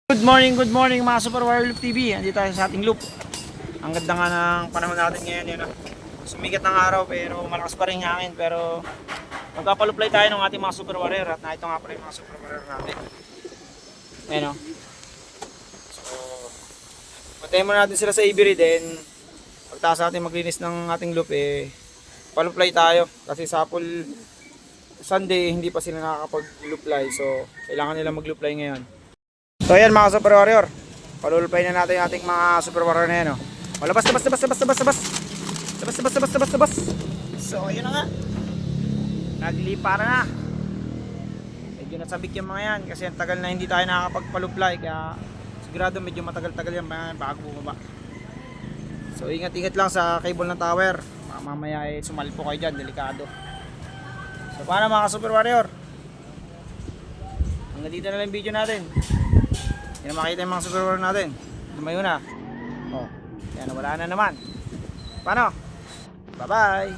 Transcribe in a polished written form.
Good morning mga Super Warrior Loop TV. Andito tayo sa ating loop. Ang ganda nga ng panahon natin ngayon, yun, sumigat ng araw pero malakas pa rin hangin. Pero magpapaluplay tayo ng ating mga Super Warrior at ito nga pa rin mga Super Warrior natin. Ayan o. So, patayin muna natin sila sa Ibery, then pagtaas natin maglinis ng ating loop, paluplay tayo. Kasi sa Apple Sunday hindi pa sila nakakapag-luplay, so kailangan nila mag-luplay ngayon. So ayan mga Super Warrior, palulupay na natin yung ating mga Super Warrior na yan. Labas. So ayun na nga, naglilipa na. Medyo nasabik yung mga yan kasi ang tagal na hindi tayo nakakapagpaluplay, kaya sigurado medyo matagal-tagal yan bago bumaba. So ingat-ingat lang sa cable ng tower, mamaya sumalpo kayo dyan, delikado. So paano mga Super Warrior, hanggang dito na lang yung video natin. Hindi na makita yung mga Super Warrior natin. Lumayo na. Yan, wala na naman. Paano? Bye bye.